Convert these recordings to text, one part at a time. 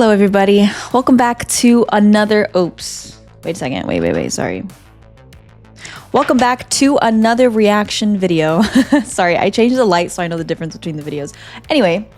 Hello everybody, welcome back to another, oops, wait a second, wait, sorry. Welcome back to another reaction video. Sorry, I changed the light so I know the difference between the videos. Anyway,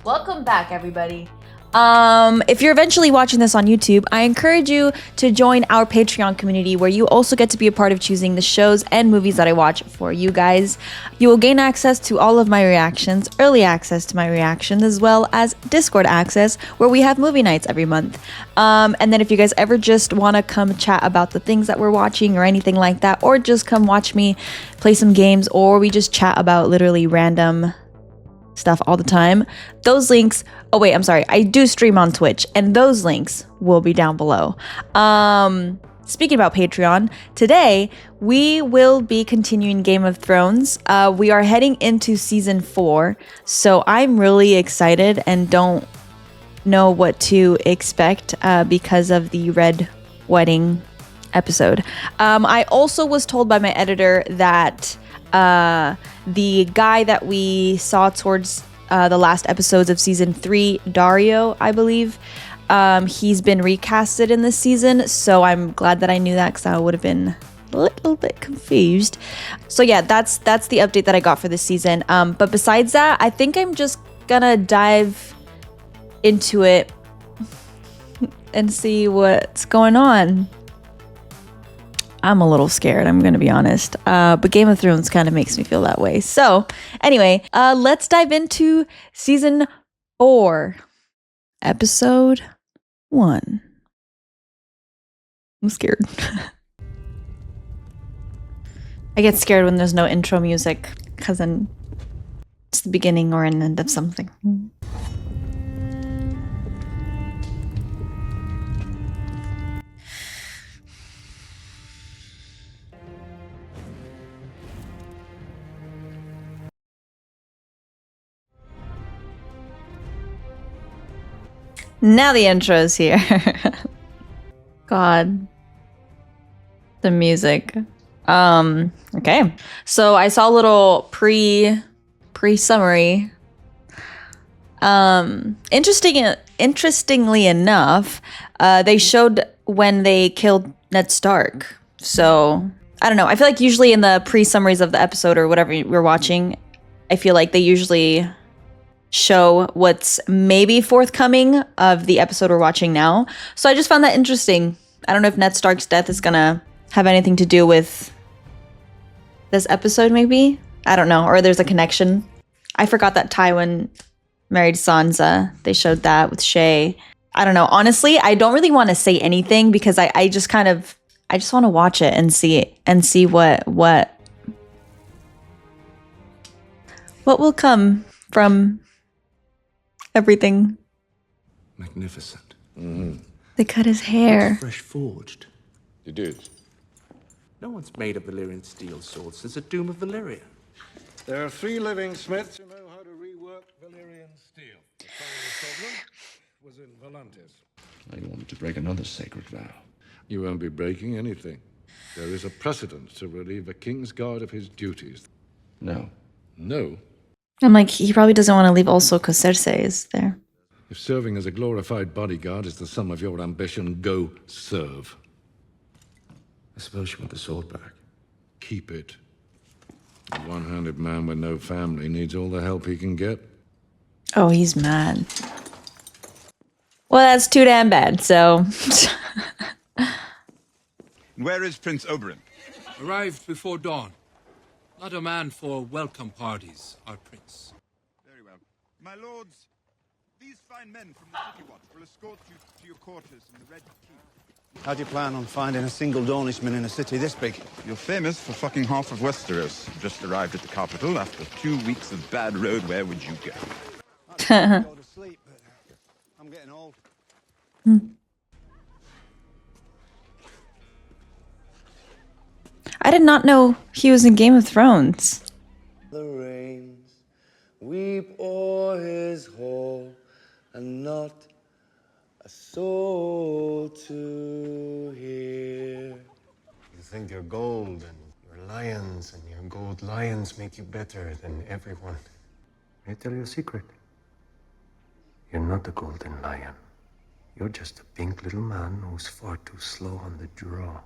welcome back everybody. If you're eventually watching this on YouTube, I encourage you to join our Patreon community where you also get to be a part of choosing the shows and movies that I watch for you guys. You will gain access to all of my reactions, early access to my reactions, as well as Discord access where we have movie nights every month. And then if you guys ever just want to come chat about the things that we're watching or anything like that, or just come watch me play some games, or we just chat about literally random stuff all the time, those links, oh wait, I'm sorry, I do stream on Twitch and those links will be down below. Speaking about Patreon, today we will be continuing Game of Thrones. We are heading into season 4, so I'm really excited and don't know what to expect because of the Red Wedding episode. I also was told by my editor that the guy that we saw towards the last episodes of season 3, Dario, I believe, he's been recasted in this season, so I'm glad that I knew that because I would have been a little bit confused. So yeah, that's the update that I got for this season. But besides that, I think I'm just gonna dive into it and see what's going on. I'm a little scared, I'm gonna be honest. But Game of Thrones kind of makes me feel that way. So anyway, let's dive into season 4, episode 1. I'm scared. I get scared when there's no intro music, because then it's the beginning or an end of something. Now the intro's here. God. The music. Okay. So I saw a little pre-summary. Interestingly enough, they showed when they killed Ned Stark. So I don't know. I feel like usually in the pre-summaries of the episode or whatever we're watching, I feel like they usually show what's maybe forthcoming of the episode we're watching now. So I just found that interesting. I don't know if Ned Stark's death is gonna have anything to do with this episode, maybe? I don't know, or there's a connection. I forgot that Tywin married Sansa. They showed that with Shae. I don't know. Honestly, I don't really want to say anything because I just want to watch it and see what will come from everything. Magnificent. They cut his hair. Fresh forged. You did. No one's made a Valyrian steel sword since the Doom of Valyria. There are 3 living smiths who know how to rework Valyrian steel. The final problem was in Volantis. I wanted to break another sacred vow. You won't be breaking anything. There is a precedent to relieve a king's guard of his duties. No. No? I'm like, he probably doesn't want to leave also because Cersei is there. If serving as a glorified bodyguard is the sum of your ambition, go serve. I suppose you want the sword back. Keep it. A one-handed man with no family needs all the help he can get. Oh, he's mad. Well, that's too damn bad, so... Where is Prince Oberyn? Arrived before dawn. Not a man for welcome parties, our prince. Very well. My lords, these fine men from the City Watch will escort you to your quarters in the Red Keep. How do you plan on finding a single Dornishman in a city this big? You're famous for fucking half of Westeros. Just arrived at the capital after 2 weeks of bad road. Where would you go? I'd go to sleep, but I'm getting old. I did not know he was in Game of Thrones. The rains weep o'er his hall, and not a soul to hear. You think your gold and your lions and your gold lions make you better than everyone. May I tell you a secret? You're not the golden lion. You're just a pink little man who's far too slow on the draw.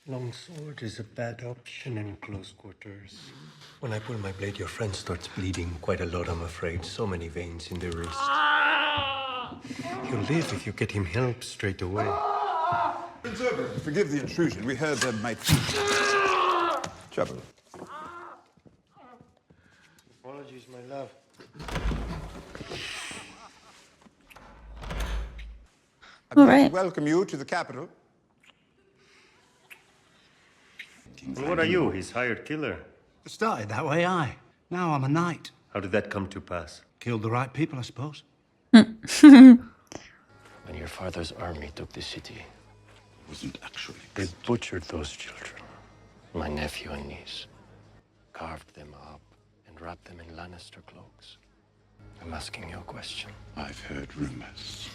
Long sword is a bad option in close quarters. When I pull my blade, your friend starts bleeding quite a lot, I'm afraid. So many veins in the wrist. He'll live if you get him help straight away. Prince Oberyn, forgive the intrusion. We heard there might be trouble. Apologies, my love. All right. Welcome you to the capital. And what are you, his hired killer? It started that way, aye. Now I'm a knight. How did that come to pass? Killed the right people, I suppose. When your father's army took the city, it wasn't actually. They butchered those children. My nephew and niece. Carved them up and wrapped them in Lannister cloaks. I'm asking you a question. I've heard rumors.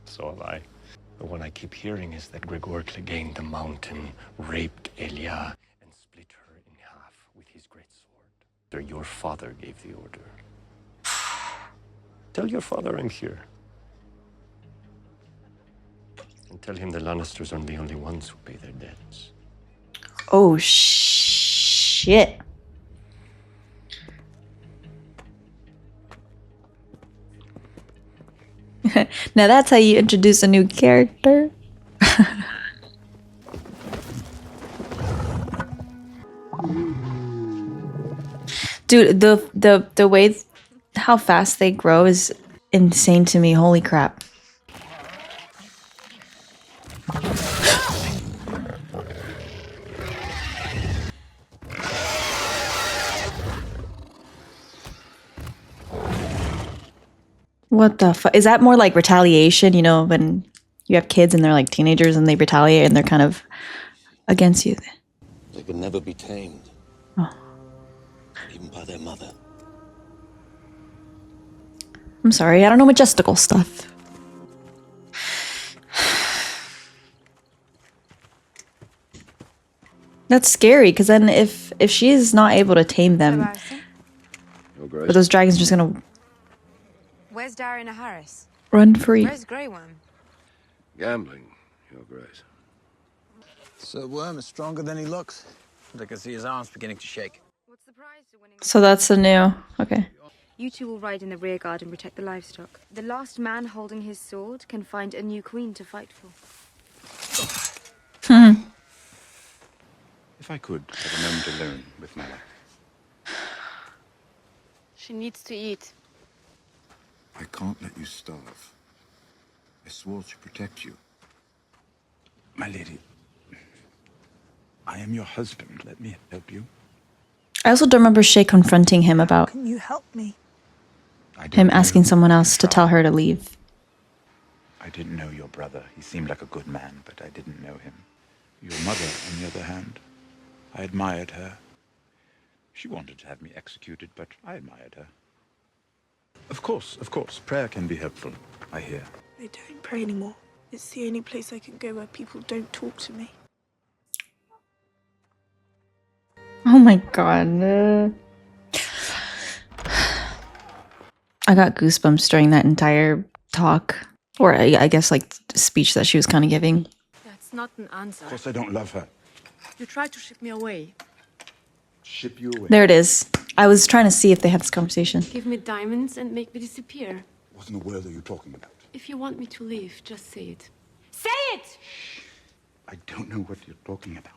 So have I. But what I keep hearing is that Gregor Clegane the Mountain raped Elia and split her in half with his great sword. Your father gave the order. Tell your father I'm here. And tell him the Lannisters aren't the only ones who pay their debts. Oh, shit. Now that's how you introduce a new character. Dude, the way how fast they grow is insane to me. Holy crap. What the fuck? Is that more like retaliation, you know, when you have kids and they're like teenagers and they retaliate and they're kind of against you? They could never be tamed. Oh. Even by their mother. I'm sorry, I don't know majestical stuff. That's scary, because then if she's not able to tame them, are those dragons just gonna Where's Daenerys and Harris? run free? Where's Grey Worm? Gambling, Your Grace. Sir Worm is stronger than he looks. I can see his arms beginning to shake. What's the prize to winning? So that's the new. Okay. You two will ride in the rear guard and protect the livestock. The last man holding his sword can find a new queen to fight for. If I could have a moment alone with my wife. She needs to eat. I can't let you starve. I swore to protect you. My lady, I am your husband. Let me help you. I also don't remember Shae confronting him about Can you help me? him asking someone else to tell her to leave. I didn't know your brother. He seemed like a good man, but I didn't know him. Your mother, on the other hand, I admired her. She wanted to have me executed, but I admired her. Of course, prayer can be helpful, I hear. I don't pray anymore. It's the only place I can go where people don't talk to me. Oh my god. I got goosebumps during that entire talk. Or I guess like speech that she was kind of giving. That's not an answer. Of course I don't love her. You tried to ship me away. Ship you away. There it is. I was trying to see if they had this conversation. Give me diamonds and make me disappear. What in the world are you talking about? If you want me to leave, just say it. Say it! I don't know what you're talking about.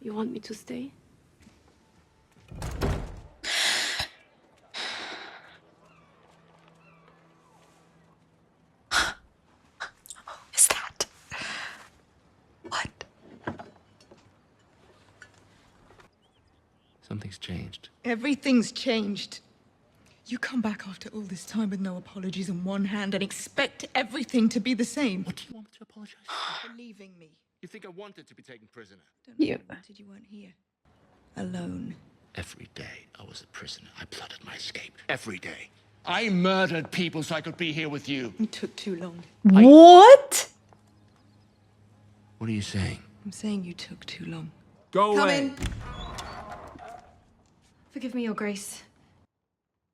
You want me to stay? Is that? What? Something's changed. Everything's changed. You come back after all this time with no apologies in one hand and expect everything to be the same. What do you want me to apologize For leaving me. You think I wanted to be taken prisoner? Don't know what you wanted, you weren't here. Alone. Every day I was a prisoner. I plotted my escape. Every day. I murdered people so I could be here with you. It took too long. What? What are you saying? I'm saying you took too long. Go Come away. in. Forgive me, Your Grace.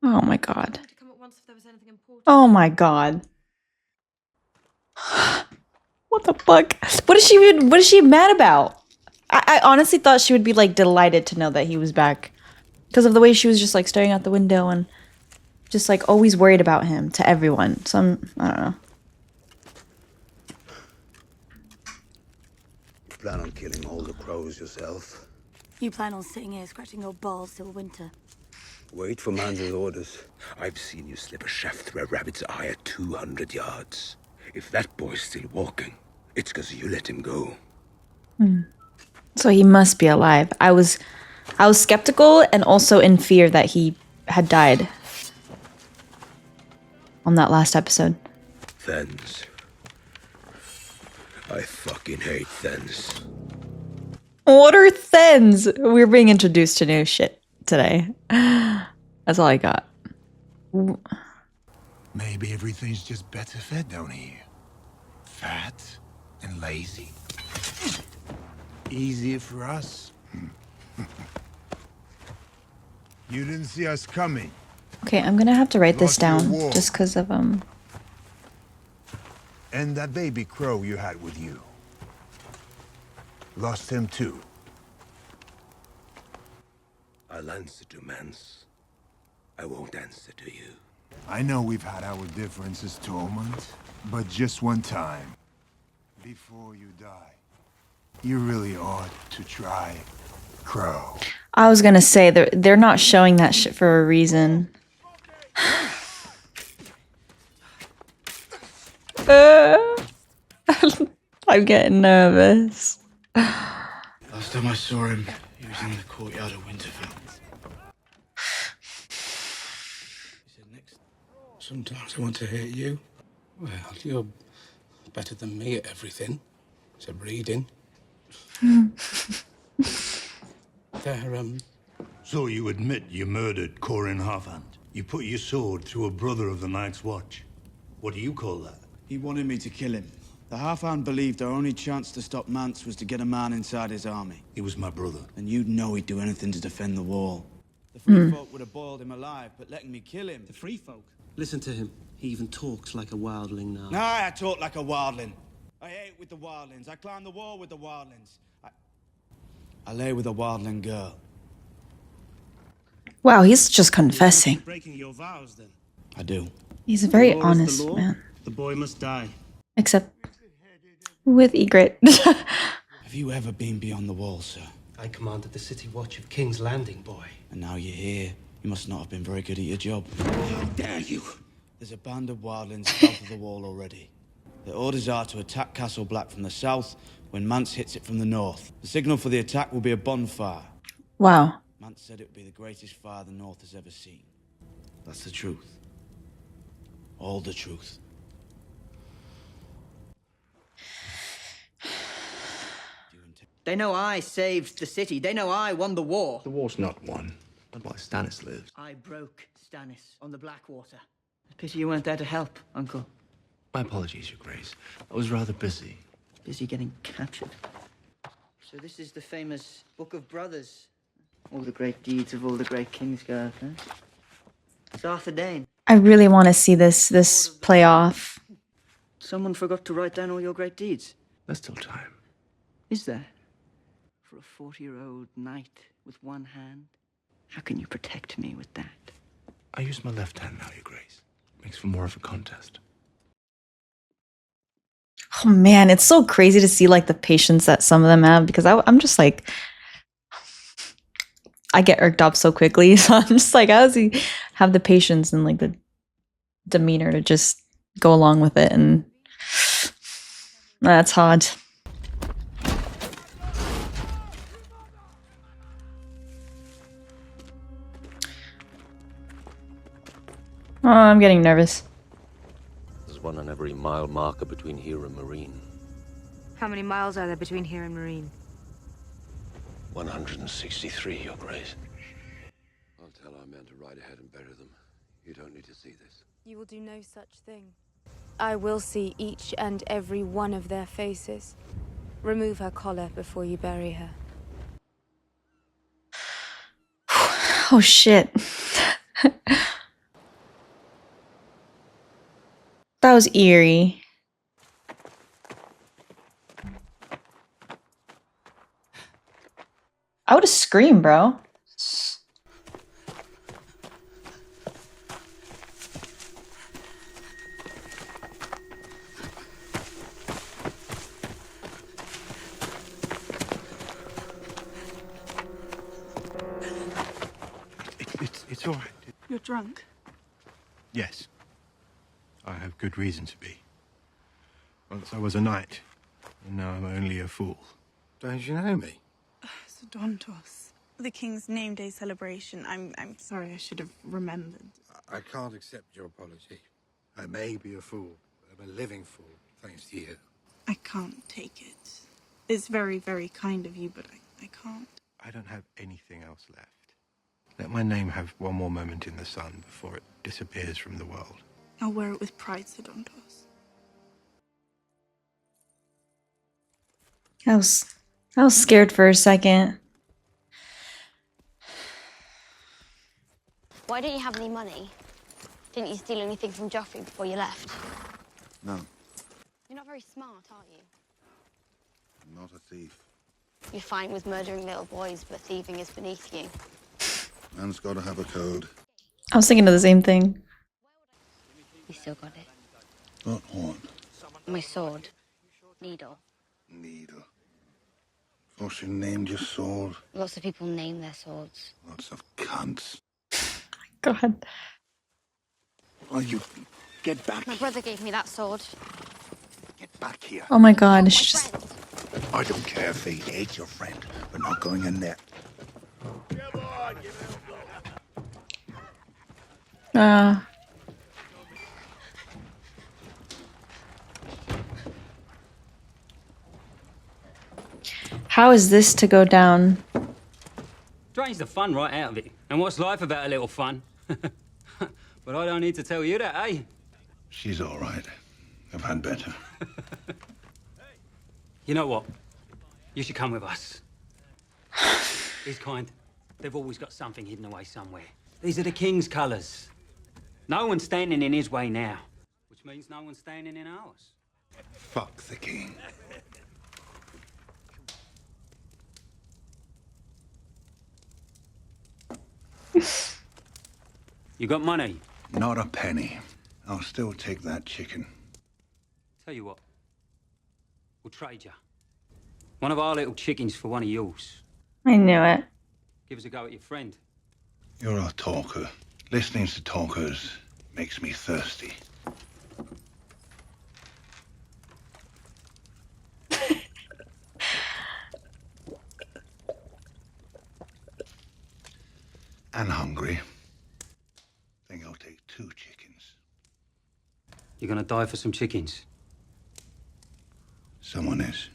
Oh my god. To come at once if there was anything important. Oh my god. What the fuck? What is she mad about? I honestly thought she would be like delighted to know that he was back. Because of the way she was just like staring out the window and just like always worried about him to everyone. So I don't know. You plan on killing all the crows yourself? You plan on sitting here scratching your balls till winter? Wait for Man's orders. I've seen you slip a shaft through a rabbit's eye at 200 yards. If that boy's still walking, it's because you let him go. So he must be alive. I was skeptical and also in fear that he had died on that last episode. Thens. I fucking hate Thens. What are Thens? We're being introduced to new shit today. That's all I got. Maybe everything's just better fed down here. Fat and lazy. Easier for us. You didn't see us coming. Okay, I'm gonna have to write this Lost your down war. just because of And that baby crow you had with you. Lost him too. I'll answer to Mance. I won't answer to you. I know we've had our differences, Tormund, but just one time. Before you die, you really ought to try Crow. I was gonna say they're not showing that shit for a reason. I'm getting nervous. Last time I saw him, he was in the courtyard of Winterfell. He said, next. Sometimes I want to hate you. Well, you're better than me at everything. Except reading. So you admit you murdered Corin Halfhand? You put your sword through a brother of the Night's Watch? What do you call that? He wanted me to kill him. The Halfhand believed our only chance to stop Mance was to get a man inside his army. He was my brother. And you'd know he'd do anything to defend the wall. The free folk would have boiled him alive, but letting me kill him... The free folk? Listen to him. He even talks like a wildling now. Nah, I talk like a wildling. I ate with the wildlings. I climbed the wall with the wildlings. I lay with a wildling girl. Wow, he's just confessing. Breaking your vows, then. I do. He's a very The law is the honest law. man. The boy must die. Except with Ygritte. Have you ever been beyond the wall, sir? I commanded the city watch of King's Landing, boy. And now you're here. You must not have been very good at your job. How dare you? There's a band of wildlings south of the wall already. Their orders are to attack Castle Black from the south when Mance hits it from the north. The signal for the attack will be a bonfire. Wow. Mance said it would be the greatest fire the north has ever seen. That's the truth. All the truth. They know I saved the city. They know I won the war. The war's not won. Not while Stannis lives. I broke Stannis on the Blackwater. It's a pity you weren't there to help, Uncle. My apologies, Your Grace. I was rather busy. Busy getting captured. So this is the famous Book of Brothers. All the great deeds of all the great Kingsguard, huh? It's Arthur Dane. I really want to see this play off. Someone forgot to write down all your great deeds. There's still time. Is there? For a 40-year-old knight with one hand? How can you protect me with that? I use my left hand now, Your Grace. Makes for more of a contest. Oh man, it's so crazy to see like the patience that some of them have because I'm just like, I get irked up so quickly. So I'm just like, how does he have the patience and like the demeanor to just go along with it? And that's hard. Oh, I'm getting nervous. There's one on every mile marker between here and Marine. How many miles are there between here and Marine? 163, Your Grace. I'll tell our men to ride ahead and bury them. You don't need to see this. You will do no such thing. I will see each and every one of their faces. Remove her collar before you bury her. Oh shit. That was eerie. I would have screamed, bro. It's all right. You're drunk. Yes. I have good reason to be. Once I was a knight, and now I'm only a fool. Don't you know me? Sir Dontos. The King's Name Day celebration. I'm sorry, I should have remembered. I can't accept your apology. I may be a fool, but I'm a living fool, thanks to you. I can't take it. It's very, very kind of you, but I can't. I don't have anything else left. Let my name have one more moment in the sun before it disappears from the world. I'll wear it with pride, Sir Dontos. I was scared for a second. Why don't you have any money? Didn't you steal anything from Joffrey before you left? No, You're not very smart, are you? I'm not a thief. You're fine with murdering little boys, but thieving is beneath you. Man's got to have a code. I was thinking of the same thing. You still got it. What horn? My sword. Needle. Needle. Oh, she named your sword. Lots of people name their swords. Lots of cunts. God. Oh, you get back. My brother gave me that sword. Get back here. Oh my god, it's just... I don't care if he ate your friend. We're not going in there. How is this to go down? Drains the fun right out of it. And what's life about a little fun? But I don't need to tell you that, eh? She's all right. I've had better. You know what? You should come with us. These kind, they've always got something hidden away somewhere. These are the King's colours. No one's standing in his way now, which means no one's standing in ours. Fuck the king. You got money? Not a penny. I'll still take that chicken. Tell you what, we'll trade you. One of our little chickens for one of yours. I knew it. Give us a go at your friend. You're a talker. Listening to talkers makes me thirsty. And hungry. Think I'll take 2 chickens. You're gonna die for some chickens? Someone is.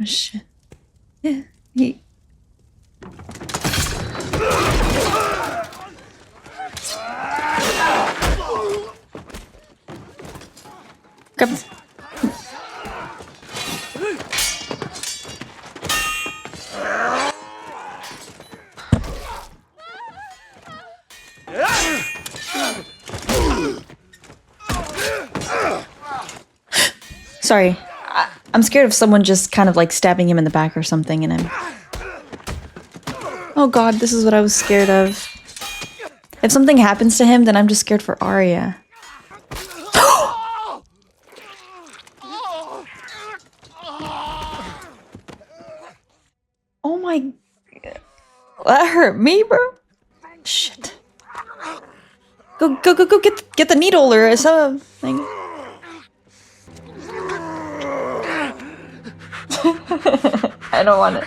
Oh, shit. Yeah, he... Come. Sorry. I'm scared of someone just kind of like stabbing him in the back or something and I'm... Oh god, this is what I was scared of. If something happens to him, then I'm just scared for Arya. Oh my... That hurt me, bro. Shit. Go, get the needle or something. I don't want it.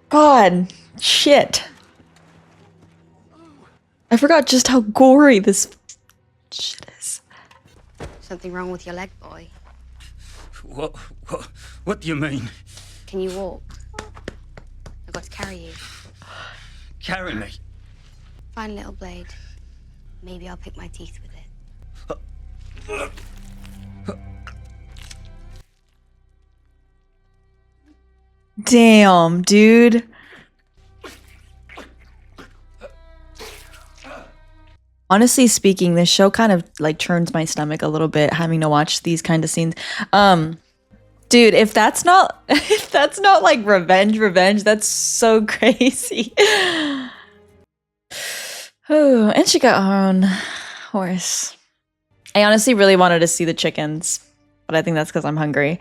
God, shit. I forgot just how gory this shit is. Something wrong with your leg, boy? What do you mean? Can you walk? I've got to carry you. Carry me? Find a little blade. Maybe I'll pick my teeth with it. Damn, dude. Honestly speaking, this show kind of like churns my stomach a little bit having to watch these kind of scenes. Dude, if that's not like revenge, that's so crazy. Oh, and she got her own horse. I honestly really wanted to see the chickens, but I think that's because I'm hungry.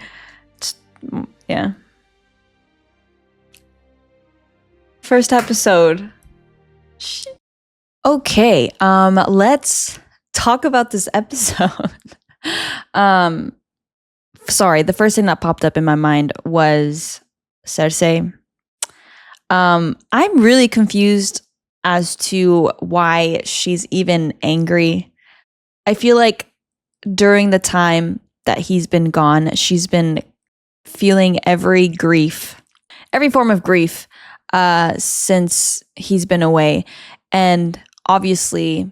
Yeah. First episode. Okay, let's talk about this episode. Sorry, the first thing that popped up in my mind was Cersei. I'm really confused as to why she's even angry. I feel like during the time that he's been gone, she's been feeling every form of grief since he's been away. And obviously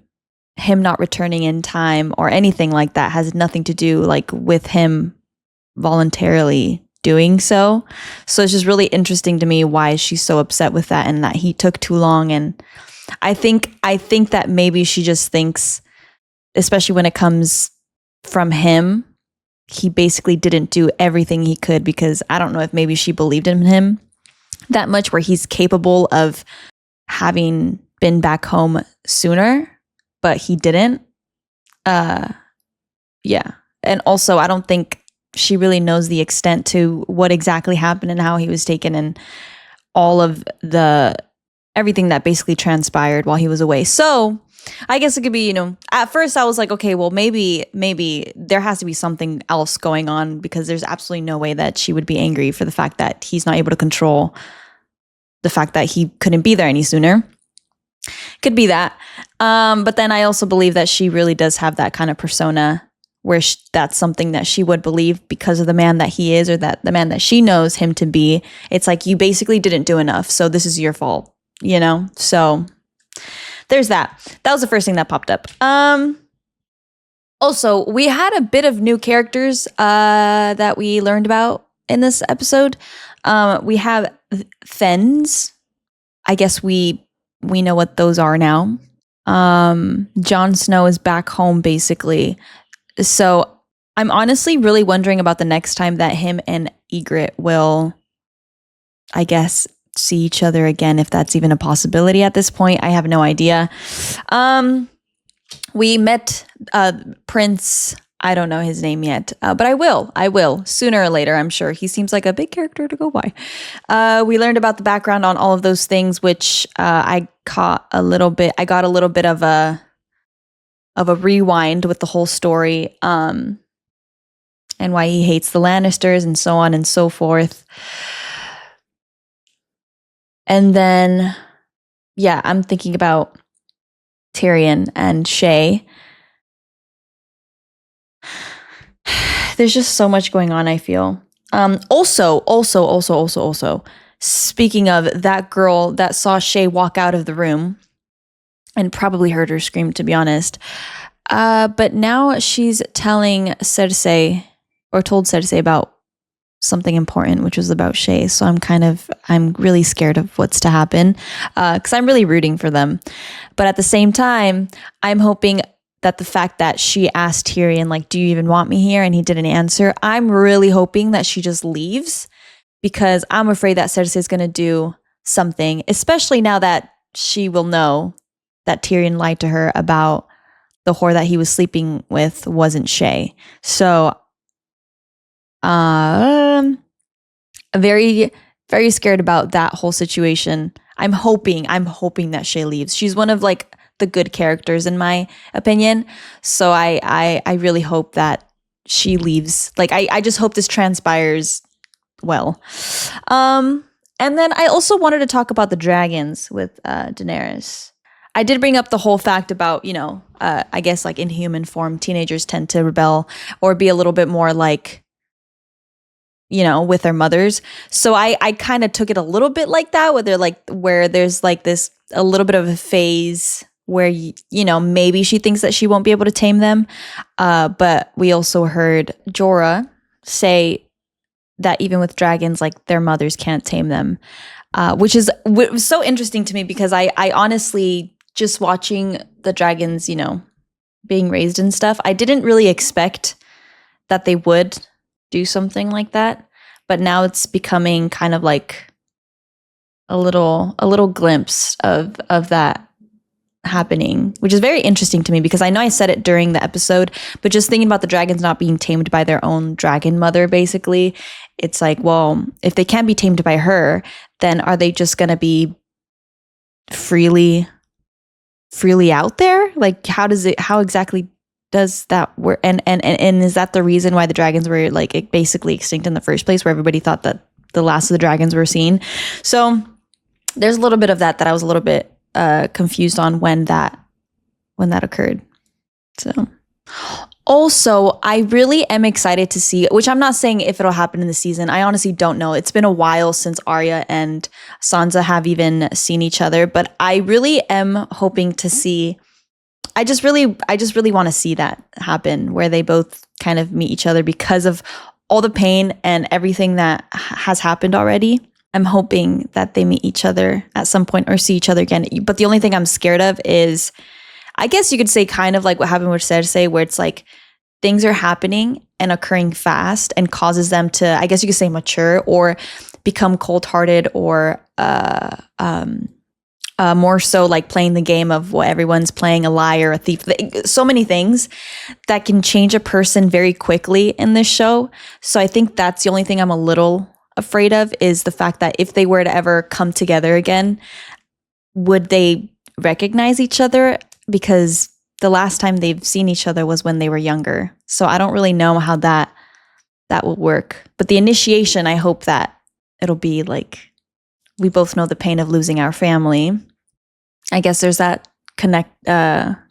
him not returning in time or anything like that has nothing to do like with him voluntarily doing so. So it's just really interesting to me why she's so upset with that and that he took too long. And I think that maybe she just thinks, especially when it comes from him, he basically didn't do everything he could, because I don't know if maybe she believed in him that much where he's capable of having been back home sooner, but he didn't. Yeah. And also I don't think she really knows the extent to what exactly happened and how he was taken and all of everything that basically transpired while he was away. So I guess it could be, at first I was like, okay, well, maybe there has to be something else going on, because there's absolutely no way that she would be angry for the fact that he's not able to control the fact that he couldn't be there any sooner. Could be that. But then I also believe that she really does have that kind of persona where that's something that she would believe because of the man that he is, or that the man that she knows him to be. It's like, you basically didn't do enough, so this is your fault, So there's that. That was the first thing that popped up. Also, we had a bit of new characters that we learned about in this episode. We have Fens. I guess we know what those are now. Jon Snow is back home, basically. So I'm honestly really wondering about the next time that him and Ygritte will, I guess, see each other again, if that's even a possibility at this point. I have no idea. We met Prince, I don't know his name yet, but I will sooner or later, I'm sure. He seems like a big character to go by. We learned about the background on all of those things, which I got a little bit of a rewind with the whole story, and why he hates the Lannisters and so on and so forth. And then, yeah, I'm thinking about Tyrion and Shae. There's just so much going on, I feel. Also, speaking of that girl that saw Shae walk out of the room and probably heard her scream, to be honest. But now she's telling Cersei, or told Cersei, about something important, which was about Shae. So I'm really scared of what's to happen, because I'm really rooting for them. But at the same time, I'm hoping that the fact that she asked Tyrion, like, do you even want me here? And he didn't answer. I'm really hoping that she just leaves, because I'm afraid that Cersei is going to do something, especially now that she will know that Tyrion lied to her about the whore that he was sleeping with wasn't Shae. So, very, very scared about that whole situation. I'm hoping that Shae leaves. She's one of like the good characters in my opinion. So I really hope that she leaves. Like I just hope this transpires well. And then I also wanted to talk about the dragons with Daenerys. I did bring up the whole fact about, I guess like in human form, teenagers tend to rebel or be a little bit more like, with their mothers. So I kind of took it a little bit like that, where there's like this, a little bit of a phase where, maybe she thinks that she won't be able to tame them. But we also heard Jorah say that even with dragons, like their mothers can't tame them, which was so interesting to me because I honestly, just watching the dragons, you know, being raised and stuff, I didn't really expect that they would do something like that. But now it's becoming kind of like a little glimpse of that happening, which is very interesting to me because I know I said it during the episode, but just thinking about the dragons not being tamed by their own dragon mother, basically, it's like, well, if they can't be tamed by her, then are they just gonna be freely out there? Like, how exactly does that work? And is that the reason why the dragons were like basically extinct in the first place, where everybody thought that the last of the dragons were seen? So there's a little bit of that I was a little bit confused on when that occurred. So also, I really am excited to see, which I'm not saying if it'll happen in the season. I honestly don't know. It's been a while since Arya and Sansa have even seen each other, but I really am hoping to see. I just really want to see that happen, where they both kind of meet each other because of all the pain and everything that has happened already. I'm hoping that they meet each other at some point or see each other again. But the only thing I'm scared of is, I guess you could say kind of like what happened with Cersei, where it's like things are happening and occurring fast and causes them to, I guess you could say, mature or become cold-hearted or more so like playing the game of what everyone's playing, a liar, a thief. So many things that can change a person very quickly in this show. So I think that's the only thing I'm a little afraid of, is the fact that if they were to ever come together again, would they recognize each other? Because the last time they've seen each other was when they were younger. So I don't really know how that will work. But the initiation, I hope that it'll be like, we both know the pain of losing our family. I guess there's that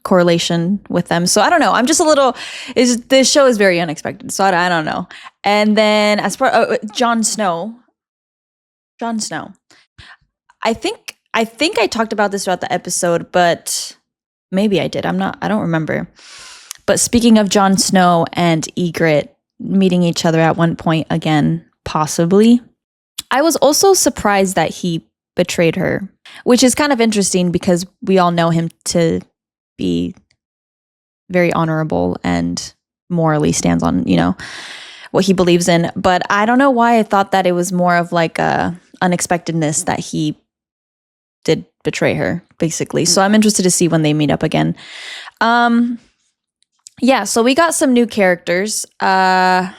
correlation with them. So I don't know. I'm just a little, this show is very unexpected. So I don't know. And then as far Jon Snow, I think I talked about this throughout the episode, but maybe I did. I don't remember. But speaking of Jon Snow and Ygritte meeting each other at one point again, possibly, I was also surprised that he betrayed her, which is kind of interesting because we all know him to be very honorable and morally stands on, you know, what he believes in. But I don't know why I thought that it was more of like a unexpectedness that he did betray her, basically. So I'm interested to see when they meet up again. Yeah, so we got some new characters. I'm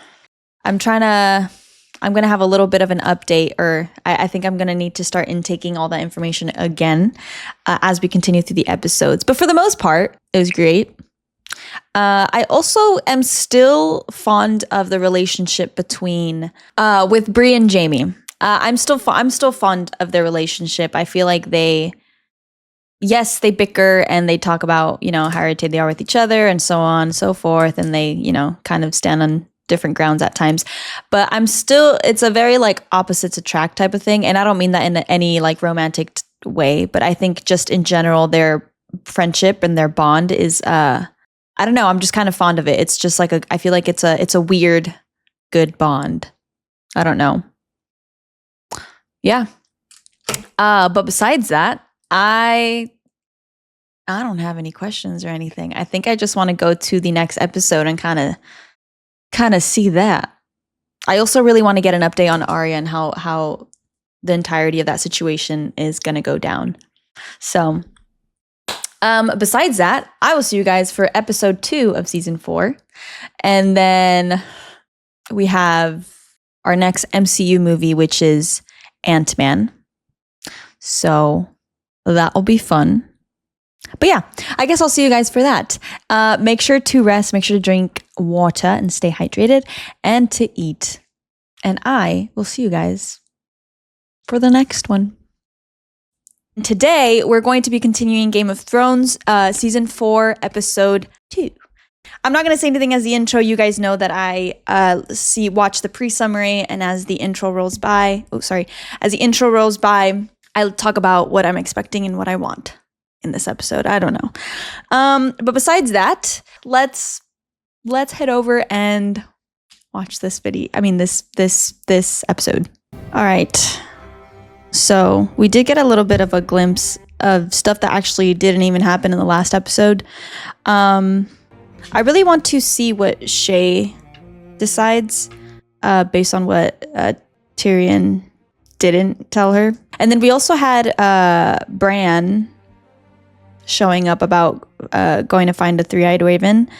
going to have a little bit of an update, or I think I'm going to need to start intaking all that information again as we continue through the episodes. But for the most part, it was great. I also am still fond of the relationship between with Bree and Jaime. I'm still fond of their relationship. I feel like they bicker and they talk about, you know, how irritated they are with each other and so on and so forth, and they, you know, kind of stand on different grounds at times. But it's a very like opposites attract type of thing, and I don't mean that in any like romantic way, but I think just in general their friendship and their bond is I don't know, I'm just kind of fond of it. It's just like I feel like it's a weird good bond. I don't know. Yeah. But besides that, I don't have any questions or anything. I think I just want to go to the next episode and kind of see that. I also really want to get an update on Arya and how the entirety of that situation is going to go down. So, besides that, I will see you guys for episode 2 of season 4. And then we have our next MCU movie, which is Ant-Man. So that will be fun. But yeah, I guess I'll see you guys for that. Make sure to rest, make sure to drink water and stay hydrated, and to eat. And I will see you guys for the next one. Today, we're going to be continuing Game of Thrones, Season 4, Episode 2. I'm not going to say anything as the intro. You guys know that I watch the pre-summary, and as the intro rolls by, I talk about what I'm expecting and what I want in this episode. I don't know. But besides that, let's head over and watch this video. I mean, this episode. All right. So we did get a little bit of a glimpse of stuff that actually didn't even happen in the last episode. I really want to see what Shae decides based on what Tyrion didn't tell her. And then we also had Bran showing up about going to find a three-eyed raven.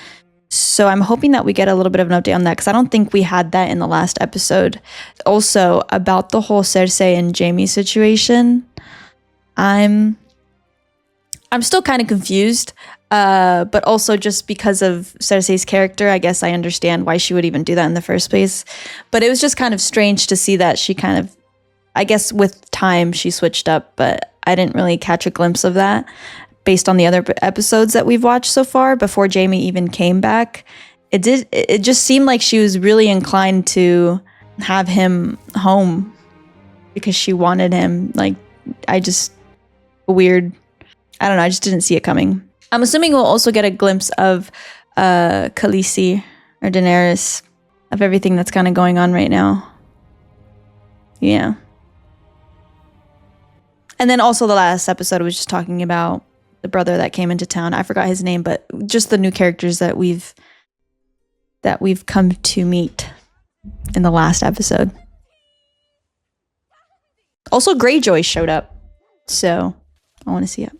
So I'm hoping that we get a little bit of an update on that, because I don't think we had that in the last episode. Also, about the whole Cersei and Jaime situation, I'm still kind of confused, but also just because of Cersei's character, I guess I understand why she would even do that in the first place. But it was just kind of strange to see that she kind of, I guess with time she switched up, but I didn't really catch a glimpse of that based on the other episodes that we've watched so far before Jaime even came back. It just seemed like she was really inclined to have him home because she wanted him. Like, weird. I don't know, I just didn't see it coming. I'm assuming we'll also get a glimpse of Khaleesi or Daenerys, of everything that's kind of going on right now. Yeah. And then also the last episode was just talking about the brother that came into town. I forgot his name, but just the new characters that we've come to meet in the last episode. Also, Greyjoy showed up, so I want to see it.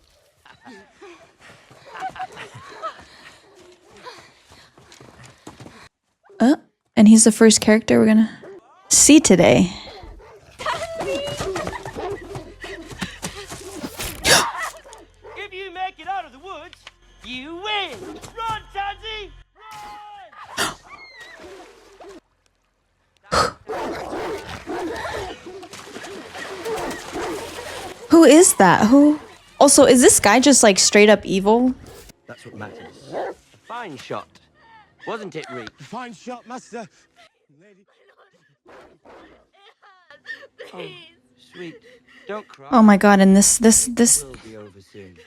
And he's the first character we're gonna see today. If you make it out of the woods, you win! Run, Tansy! Who is that? Who? Also, is this guy just like straight up evil? That's what matters. A fine shot. Wasn't it, Reek? Fine shot, master. Lady. Oh, sweet. Don't cry. Oh my god, and this. It will be over soon.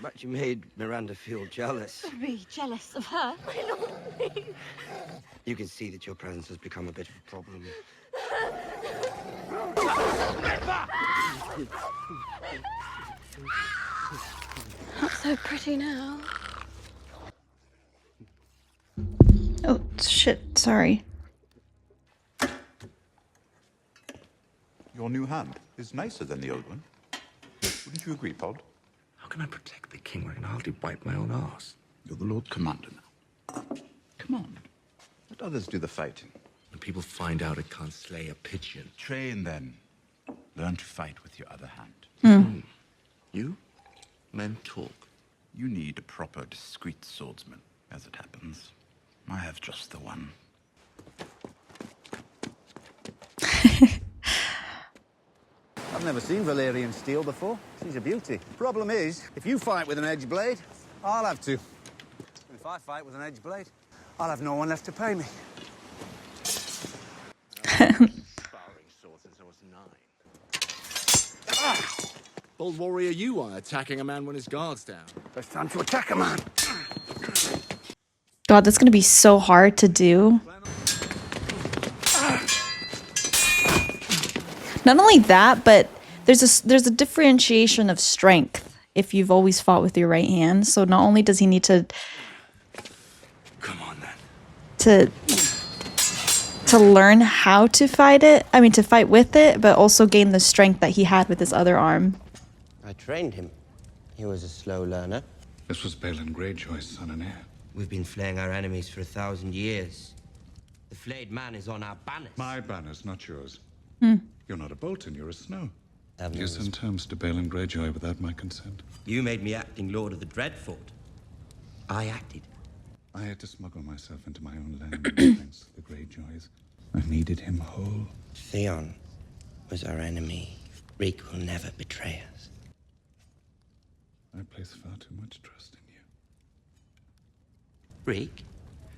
But you made Miranda feel jealous. Me jealous of her? My lord, please. You can see that your presence has become a bit of a problem. Not so pretty now. Oh, shit, sorry. Your new hand is nicer than the old one. Wouldn't you agree, Pod? How can I protect the king when I can hardly wipe my own arse? You're the Lord Commander now. Come on. Let others do the fighting. When people find out I can't slay a pigeon. Train then. Learn to fight with your other hand. You? Men talk. You need a proper, discreet swordsman, as it happens. I have just the one. I've never seen Valyrian steel before. She's a beauty. Problem is, if you fight with an edge blade, I'll have to. And if I fight with an edge blade, I'll have no one left to pay me. Bold warrior you are, attacking a man when his guard's down. It's time to attack a man. God, that's gonna be so hard to do. Not only that, but there's a differentiation of strength if you've always fought with your right hand. So not only does he need to to learn how to fight it, I mean to fight with it, but also gain the strength that he had with his other arm. I trained him. He was a slow learner. This was Balon Greyjoy's son and heir. We've been flaying our enemies for 1,000 years. The flayed man is on our banners. My banners, not yours. Hmm. You're not a Bolton, you're a Snow. Admiral You sent terms to Balon Greyjoy without my consent. You made me acting Lord of the Dreadfort. I acted. I had to smuggle myself into my own land thanks to the Greyjoys. I needed him whole. Theon was our enemy. Reek will never betray us. I place far too much trust in you. Reek,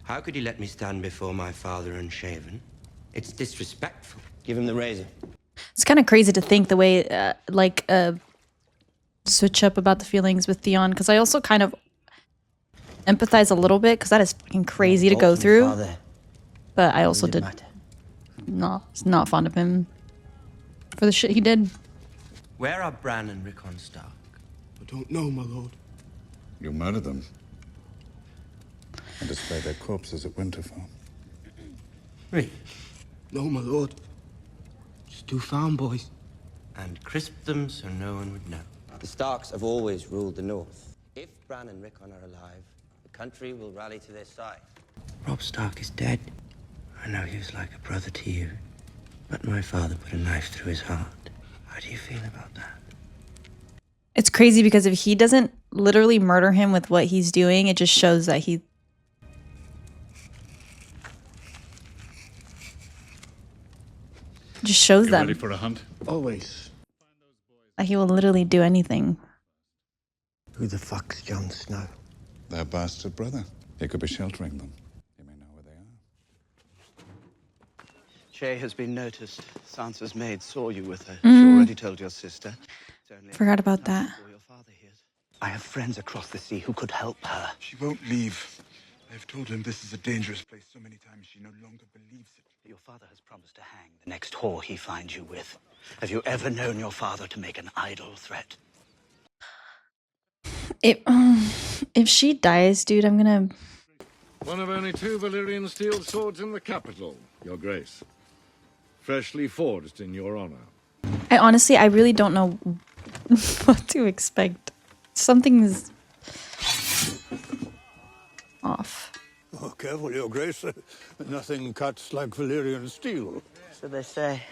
how could you let me stand before my father unshaven? It's disrespectful. Give him the razor. It's kind of crazy to think the way switch up about the feelings with Theon, because I also kind of empathize a little bit, because that is fucking crazy to go through. Father, But I also did not fond of him for the shit he did. Where are Bran and Rickon Stark? I don't know, my lord. You murdered them. And display their corpses at Winterfell. Really? No, my lord. Just 2 farm boys. And crisp them so no one would know. The Starks have always ruled the North. If Bran and Rickon are alive, the country will rally to their side. Robb Stark is dead. I know he was like a brother to you, but my father put a knife through his heart. How do you feel about that? It's crazy because if he doesn't literally murder him with what he's doing, it just shows that he... just shows them Ready for a hunt? Always. that he will literally do anything. Who the fuck's Jon Snow? Their bastard brother. He could be sheltering them. You may know where they are. Shae has been noticed. Sansa's maid saw you with her. Mm. She already told your sister. Forgot about that. I have friends across the sea who could help her. She won't leave. I've told him this is a dangerous place so many times she no longer believes it. Your father has promised to hang the next whore he finds you with. Have you ever known your father to make an idle threat? If she dies, dude, I'm gonna... One of only 2 Valyrian steel swords in the capital, Your Grace. Freshly forged in your honor. I really don't know what to expect. Something's off. Oh, careful, Your Grace. Nothing cuts like Valyrian steel. So they say.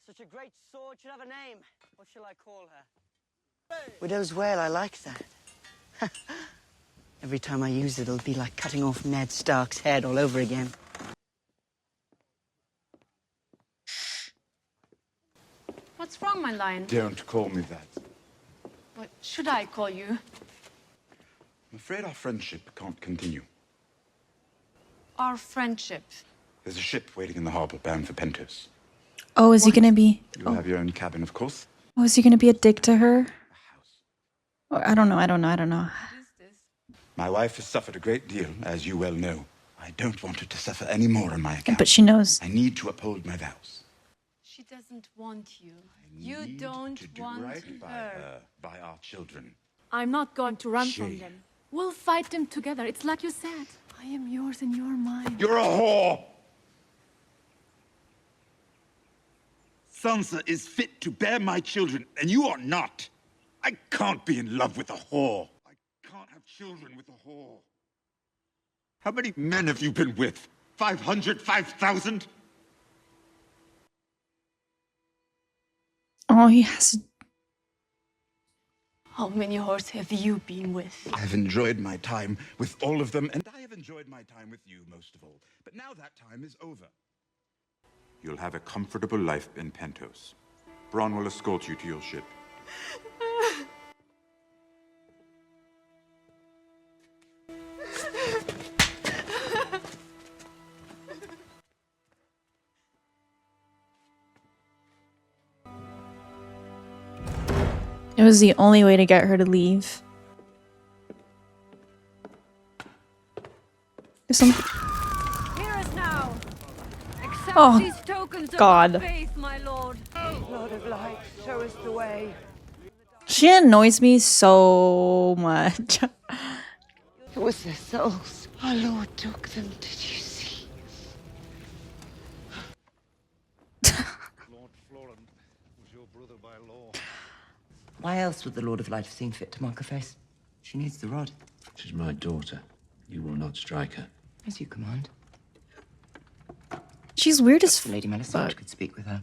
Such a great sword should have a name. What shall I call her? Widow's Wail, I like that. Every time I use it, it'll be like cutting off Ned Stark's head all over again. What's wrong, my lion? Don't call me that. What should I call you? I'm afraid our friendship can't continue. Our friendship. There's a ship waiting in the harbor bound for Pentos. Oh, is he gonna be... You'll have your own cabin, of course. Oh, is he gonna be a dick to her? Or, I don't know. My wife has suffered a great deal, as you well know. I don't want her to suffer any more on my account. But she knows. I need to uphold my vows. She doesn't want you. You don't want Right by her, by our children. I'm not going to run from Shae. them. We'll fight them together. It's like you said. I am yours and you're mine. You're a whore! Sansa is fit to bear my children, and you are not. I can't be in love with a whore. I can't have children with a whore. How many men have you been with? 500? 5,000? Oh, he has... How many whores have you been with? I've enjoyed my time with all of them, and I have enjoyed my time with you most of all. But now that time is over. You'll have a comfortable life in Pentos. Bronn will escort you to your ship. It was the only way to get her to leave. There's some... Hear us now. Accept Oh, these tokens God. of our faith, my lord. Lord of Light, show us the way. She annoys me so much. It was their souls. Our Lord took them. Did you see? Lord Florent was your brother by law. Why else would the Lord of Light have seen fit to mark her face? She needs the rod. She's my daughter. You will not strike her. As you command. She's weird as Lady Melisande could speak with her.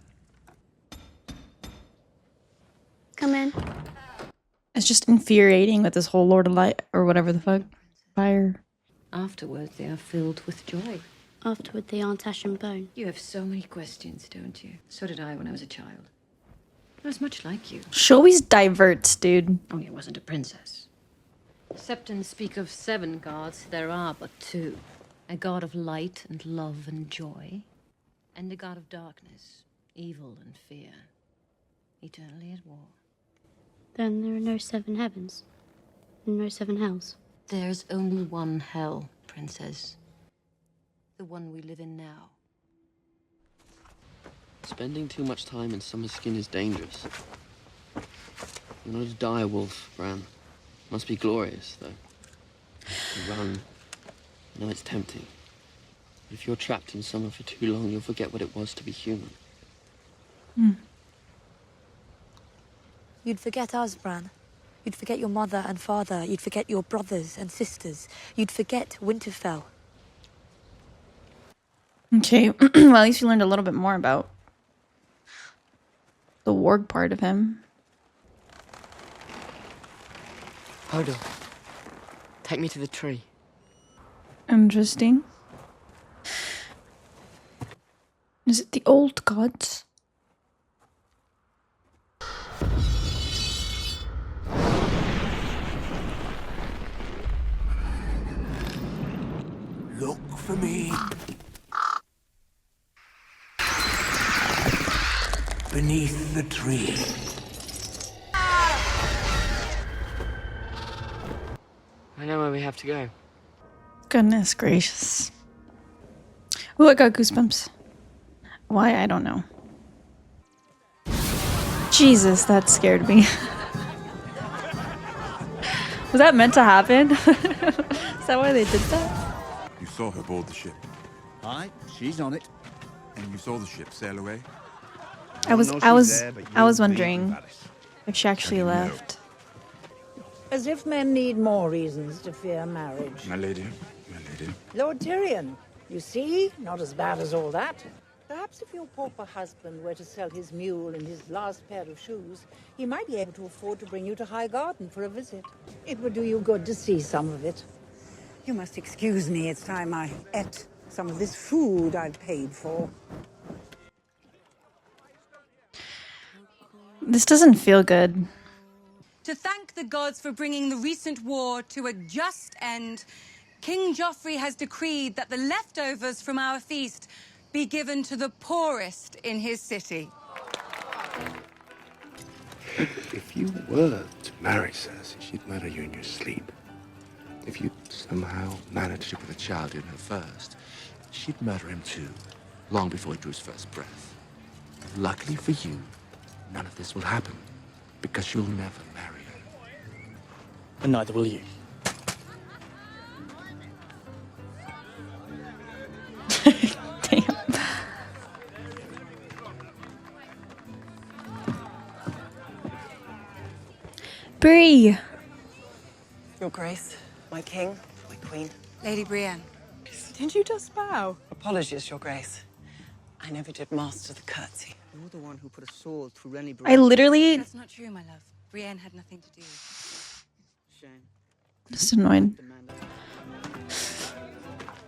Come in. It's just infuriating with this whole Lord of Light or whatever the fuck. Fire. Afterwards, they are filled with joy. Afterward, they aren't ash and bone. You have so many questions, don't you? So did I when I was a child. I was much like you. She always diverts, dude. Only I wasn't a princess. Septons speak of 7 gods. There are but 2. A god of light and love and joy, and a god of darkness, evil and fear, eternally at war. Then there are no seven heavens. And no seven hells. There's only one hell, Princess. The one we live in now. Spending too much time in summer skin is dangerous. You're not a dire wolf, Bran. Must be glorious, though. To run. I know it's tempting. But if you're trapped in summer for too long, you'll forget what it was to be human. You'd forget us, Bran. You'd forget your mother and father. You'd forget your brothers and sisters. You'd forget Winterfell. Okay, well, at least you learned a little bit more about the warg part of him. Hodor, take me to the tree. Interesting. Is it the old gods? Look for me. Beneath the tree. I know where we have to go. Goodness gracious. Oh, I got goosebumps. Why? I don't know. Jesus, that scared me. Was that meant to happen? Is that why they did that? You saw her board the ship. Aye, she's on it. And you saw the ship sail away? I was wondering if she actually left. As if men need more reasons to fear marriage. My lady, my lady. Lord Tyrion, you see, not as bad as all that. Perhaps if your pauper husband were to sell his mule and his last pair of shoes, he might be able to afford to bring you to High Garden for a visit. It would do you good to see some of it. You must excuse me, it's time I ate some of this food I've paid for. This doesn't feel good. To thank the gods for bringing the recent war to a just end, King Joffrey has decreed that the leftovers from our feast be given to the poorest in his city. If you were to marry Cersei, she'd murder you in your sleep. If you somehow managed to put a child in her first, She'd murder him too, long before he drew his first breath. Luckily for you, none of this will happen, because you'll never marry her. And neither will you. Bree! Your Grace, my king, my queen. Lady Brienne. Didn't you just bow? Apologies, Your Grace. I never did master the curtsy. You're the one who put a sword through Renly I literally That's not true, my love. Brienne had nothing to do. Shame. just annoyed.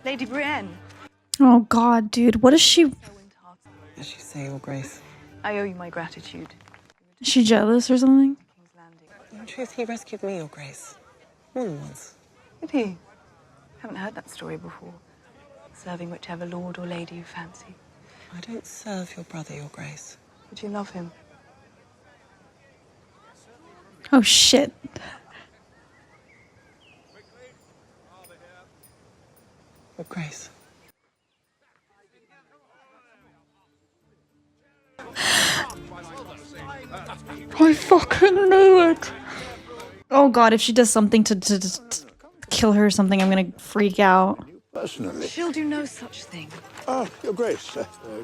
Lady Brienne. Oh god, dude, what is she? As you say, Your Grace, I owe you my gratitude. Is she jealous or something? In truth, he rescued me, Your Grace. More than once. Did he? Haven't heard that story before. Serving whichever lord or lady you fancy. I don't serve your brother, Your Grace. But you love him. Oh shit. Your Grace. I fucking knew it. Oh god, if she does something to kill her or something, I'm gonna freak out. Personally. She'll do no such thing. Ah, Your Grace.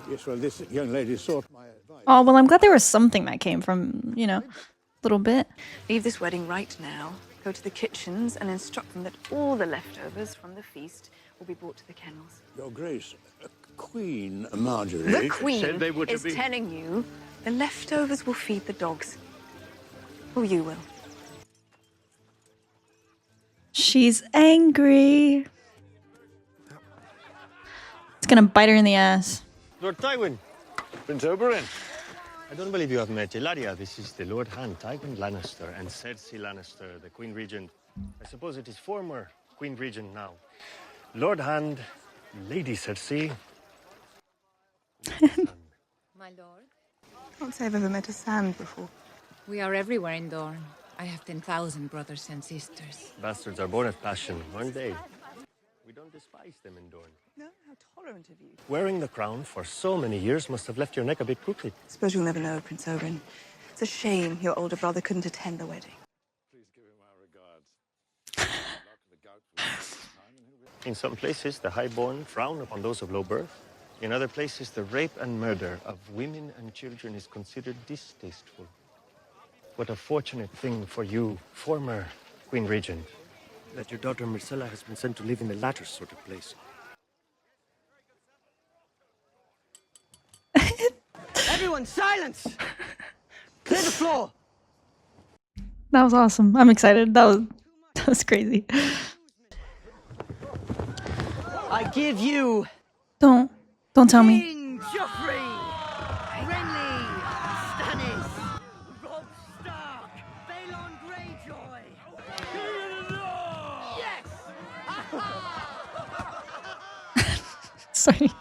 Yes, well, this young lady sought my advice. Oh, well, I'm glad there was something that came from, you know, a little bit. Leave this wedding right now. Go to the kitchens and instruct them that all the leftovers from the feast will be brought to the kennels. Your Grace, Queen Marjorie The Queen said they were to is be... telling you the leftovers will feed the dogs. Or you will. She's angry. It's gonna bite her in the ass. Lord Tywin, Prince Oberyn. I don't believe you have met Ilaria. This is the Lord Hand, Tywin Lannister, and Cersei Lannister, the Queen Regent. I suppose it is former Queen Regent now. Lord Hand, Lady Cersei. My lord. Can't say I've ever met a sand before. We are everywhere in Dorne. I have 10,000 brothers and sisters. Bastards are born of passion, aren't they? We don't despise them in Dorne. No, how tolerant of you. Wearing the crown for so many years must have left your neck a bit crooked. Suppose you'll never know, Prince Oberyn. It's a shame your older brother couldn't attend the wedding. In some places, the highborn frown upon those of low birth. In other places, the rape and murder of women and children is considered distasteful. What a fortunate thing for you, former Queen Regent, that your daughter Myrcella has been sent to live in the latter sort of place. Everyone, silence! Clear the floor! That was awesome. I'm excited. That was crazy. I give you Don't tell me. King Joffrey, Renly, Stannis, Robb Stark, Balon Greyjoy. Yes! Sorry.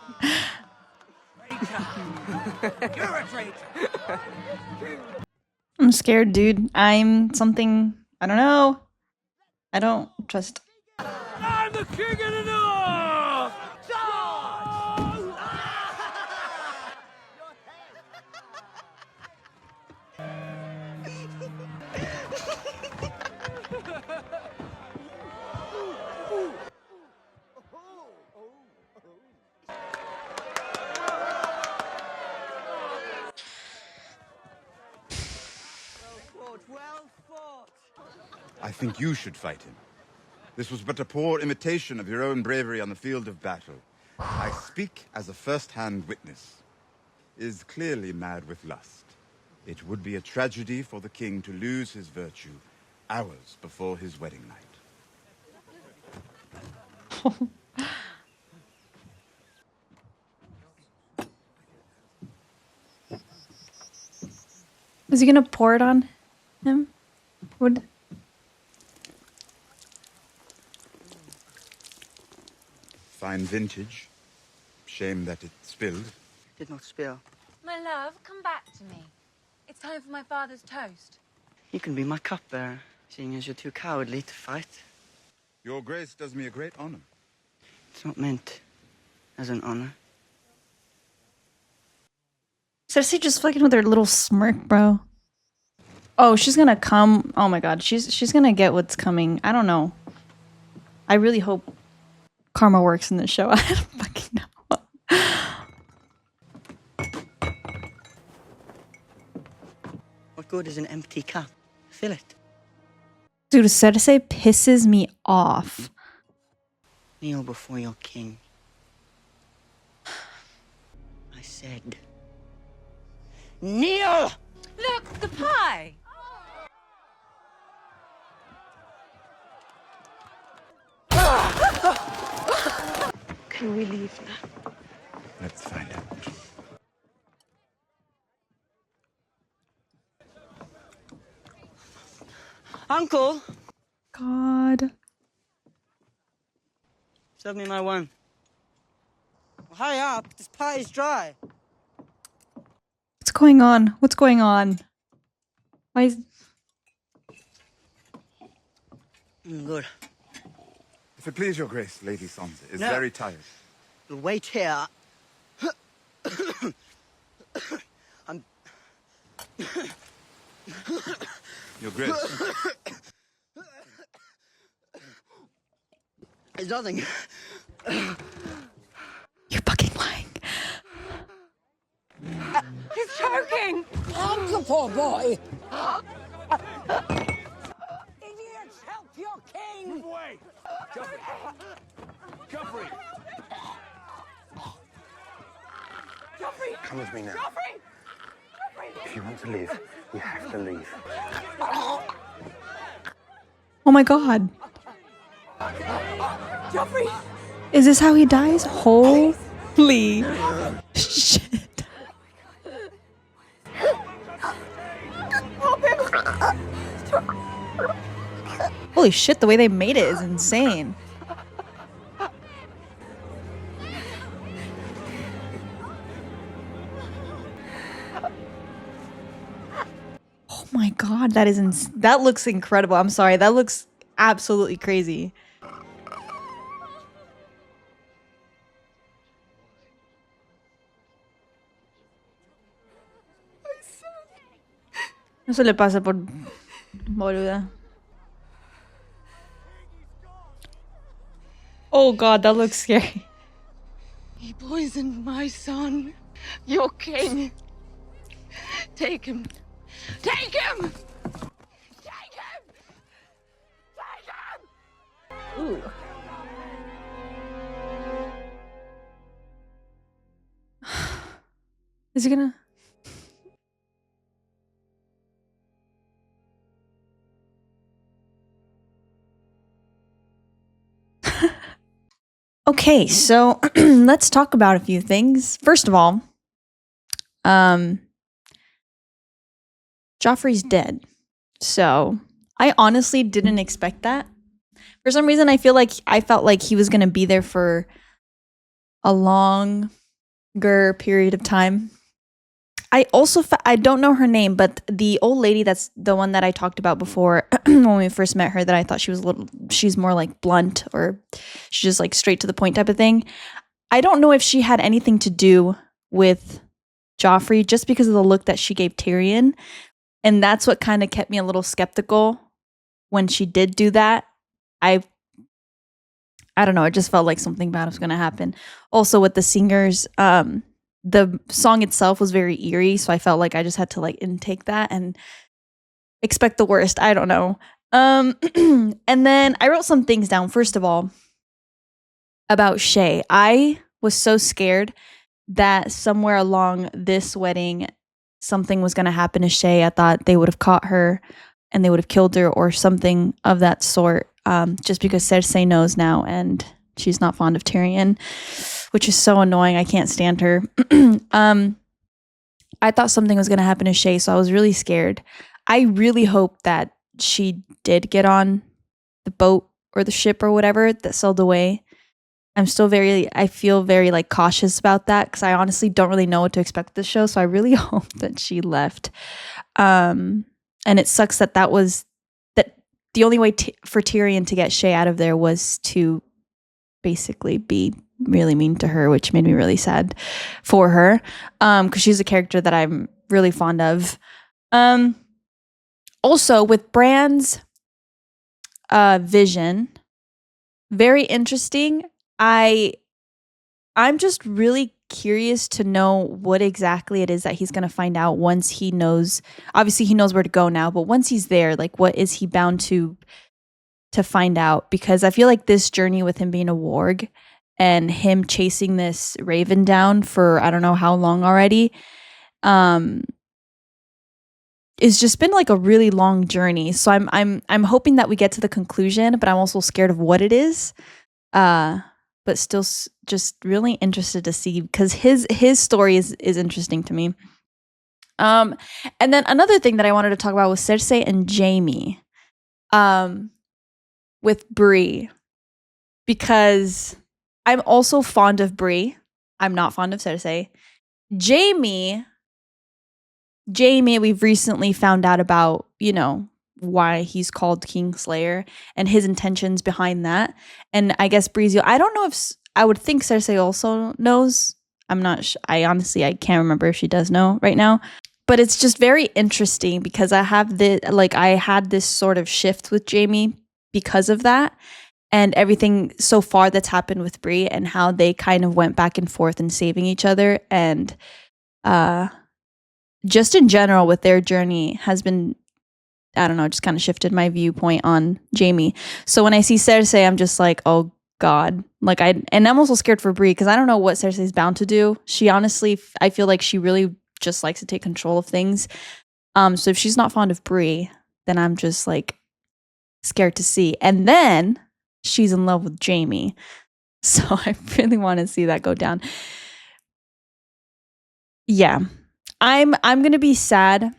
You're a traitor. I'm scared, dude. I'm something. I don't know. I don't trust. I'm the king of the north! I think you should fight him. This was but a poor imitation of your own bravery on the field of battle. I speak as a first-hand witness. Is clearly mad with lust. It would be a tragedy for the king to lose his virtue hours before his wedding night. Is he gonna pour it on him? Would Fine vintage. Shame that it spilled. Did not spill. My love, come back to me. It's time for my father's toast. You can be my cupbearer, seeing as you're too cowardly to fight. Your grace does me a great honor. It's not meant as an honor. Cersei just fucking with her little smirk, bro. Oh, she's gonna come. Oh my god, she's gonna get what's coming. I don't know. I really hope karma works in this show. I don't fucking know. What good is an empty cup? Fill it. Dude, Cersei pisses me off. Kneel before your king. I said, kneel! Look, the pie! Can we leave now? Let's find out. Uncle! God. Serve me my wine. Well, hurry up, this pie is dry. What's going on? What's going on? Why is... Good. If it please your grace, Lady Sansa is No. very tired. You'll wait here. I'm... Your grace. It's nothing. You're fucking lying. He's choking! Help the poor boy! Idiots, help your king! Move away! Joffrey! Joffrey! Joffrey! Come with me now. Joffrey! If you want to live, you have to leave. Oh my god. Joffrey! Is this how he dies? Holy shit. Holy shit, the way they made it is insane. Oh my god, that looks incredible. I'm sorry, that looks absolutely crazy. Eso le pasa por boluda. Oh god, that looks scary. He poisoned my son, your king. Take him. Take him! Take him! Take him! Ooh. Is he gonna? Okay, so let's talk about a few things. First of all, Joffrey's dead. So I honestly didn't expect that. For some reason, I felt like he was gonna be there for a longer period of time. I also I don't know her name, but the old lady that's the one that I talked about before when we first met her, that I thought she's more like blunt, or she's just like straight to the point type of thing. I don't know if she had anything to do with Joffrey, just because of the look that she gave Tyrion. And that's what kind of kept me a little skeptical when she did do that. I don't know, it just felt like something bad was going to happen. Also with the singers, the song itself was very eerie, so I felt like I just had to like intake that and expect the worst. I don't know. And then I wrote some things down. First of all, about Shae. I was so scared that somewhere along this wedding, something was going to happen to Shae. I thought they would have caught her and they would have killed her or something of that sort, just because Cersei knows now and she's not fond of Tyrion, which is so annoying. I can't stand her. I thought something was going to happen to Shae, so I was really scared. I really hope that she did get on the boat or the ship or whatever that sailed away. I feel very like cautious about that, because I honestly don't really know what to expect with this show, so I really hope that she left. And it sucks that the only way for Tyrion to get Shae out of there was to basically be really mean to her, which made me really sad for her, because she's a character that I'm really fond of. Also with Bran's vision, very interesting. I'm just really curious to know what exactly it is that he's going to find out once he knows. Obviously he knows where to go now, but once he's there, like, what is he bound to find out? Because I feel like this journey with him being a warg and him chasing this raven down for I don't know how long already, it's just been like a really long journey. So I'm hoping that we get to the conclusion, but I'm also scared of what it is. But still just really interested to see, because his story is interesting to me. And then another thing that I wanted to talk about was Cersei and Jaime, with Bree, because I'm also fond of Bree. I'm not fond of Cersei. Jaime, we've recently found out about, why he's called Kingslayer and his intentions behind that. And I guess Breezio, I don't know if I would think Cersei also knows. I'm not I can't remember if she does know right now. But it's just very interesting because I had this sort of shift with Jaime because of that, and everything so far that's happened with Bree and how they kind of went back and forth and saving each other, and just in general with their journey has been, I don't know, just kind of shifted my viewpoint on Jaime. So when I see Cersei, I'm just like, oh God. And I'm also scared for Bree because I don't know what Cersei's bound to do. She honestly, I feel like she really just likes to take control of things. So if she's not fond of Bree, then I'm just like scared to see. And then she's in love with Jaime. So I really want to see that go down. Yeah. I'm going to be sad.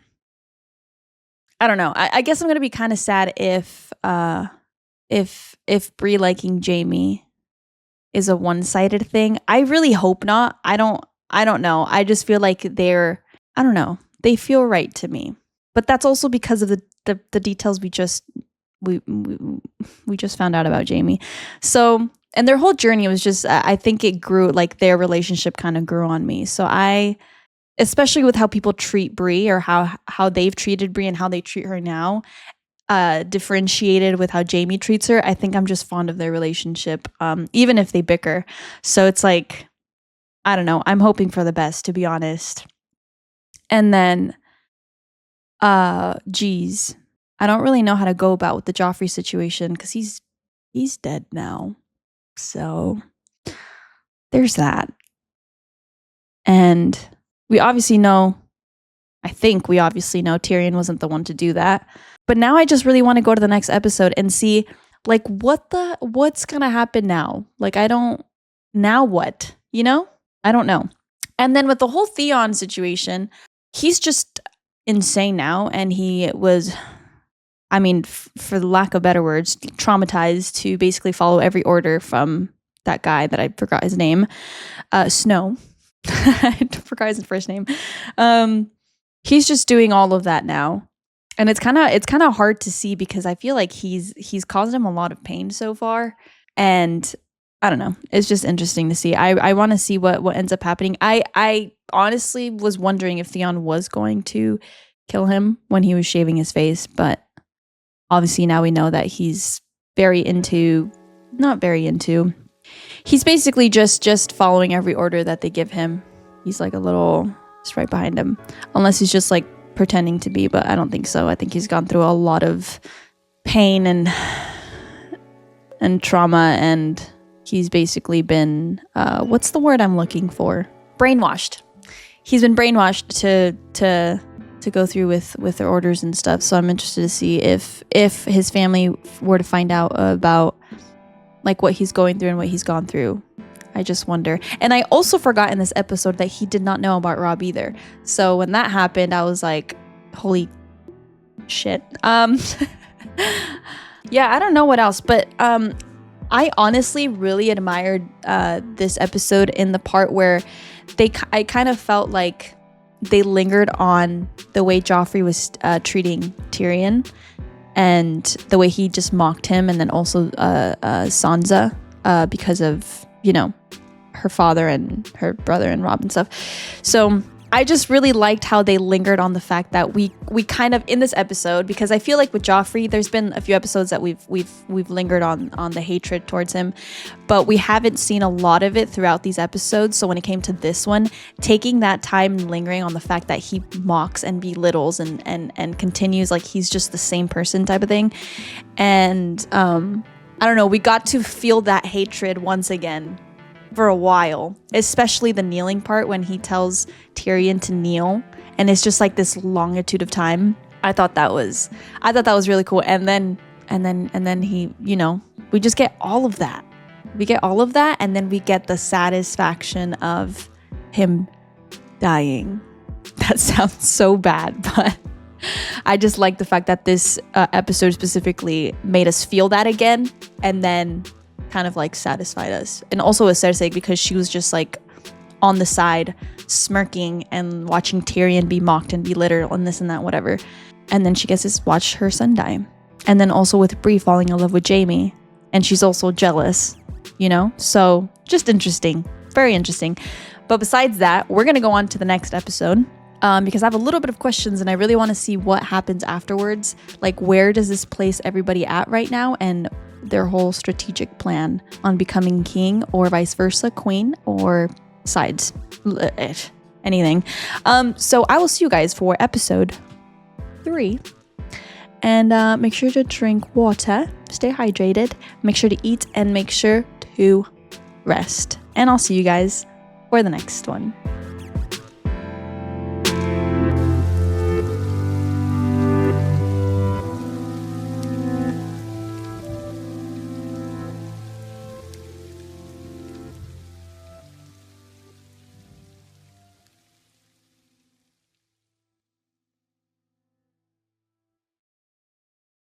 I don't know. I guess I'm gonna be kind of sad if Bree liking Jaime is a one-sided thing. I really hope not. I don't know. I just feel like I don't know. They feel right to me. but that's also because of the details we just found out about Jaime. So, and their whole journey was just, I think it grew, like their relationship kind of grew on me. So especially with how people treat Bree, or how they've treated Bree and how they treat her now, differentiated with how Jaime treats her, I think I'm just fond of their relationship, even if they bicker. So it's like, I don't know, I'm hoping for the best, to be honest. And then, geez, I don't really know how to go about with the Joffrey situation, because he's dead now. So there's that. And we obviously know, I think we obviously know Tyrion wasn't the one to do that. But now I just really want to go to the next episode and see, like, what's gonna happen now? Like, now what? You know? I don't know. And then with the whole Theon situation, he's just insane now, and he was, I mean, for the lack of better words, traumatized to basically follow every order from that guy that I forgot his name, Snow. I forgot his first name. He's just doing all of that now. And it's kind of hard to see, because I feel like he's caused him a lot of pain so far, and I don't know. It's just interesting to see. I want to see what ends up happening. I honestly was wondering if Theon was going to kill him when he was shaving his face, but obviously now we know that he's he's basically just following every order that they give him. He's like just right behind him, unless he's just like pretending to be, but I don't think so. I think he's gone through a lot of pain and trauma, and he's basically been what's the word I'm looking for? Brainwashed. He's been brainwashed to go through with their orders and stuff. So I'm interested to see if his family were to find out about like what he's going through and what he's gone through. I just wonder. And I also forgot in this episode that he did not know about Robb either. So when that happened, I was like, holy shit. Yeah, I don't know what else, but I honestly really admired this episode in the part where I kind of felt like they lingered on the way Joffrey was treating Tyrion, and the way he just mocked him, and then also Sansa because of, you know, her father and her brother and Robb and stuff. So I just really liked how they lingered on the fact that we kind of, in this episode, because I feel like with Joffrey, there's been a few episodes that we've lingered on the hatred towards him, but we haven't seen a lot of it throughout these episodes. So when it came to this one, taking that time and lingering on the fact that he mocks and belittles and continues like he's just the same person type of thing, and I don't know, we got to feel that hatred once again for a while, especially the kneeling part when he tells Tyrion to kneel, and it's just like this longitude of time. I thought that was really cool. And then he, you know, we just get all of that. We get all of that, and then we get the satisfaction of him dying. That sounds so bad, but I just like the fact that this episode specifically made us feel that again, and then kind of like satisfied us. And also with Cersei, because she was just like on the side smirking and watching Tyrion be mocked and belittled and this and that, whatever. And then she gets to watch her son die. And then also with Bree falling in love with Jaime, and she's also jealous, you know? So just interesting, very interesting. But besides that, we're gonna go on to the next episode, because I have a little bit of questions and I really want to see what happens afterwards. Like, where does this place everybody at right now, and their whole strategic plan on becoming king, or vice versa, queen, or sides, anything. So I will see you guys for episode 3, and make sure to drink water, stay hydrated, make sure to eat, and make sure to rest. And I'll see you guys for the next one.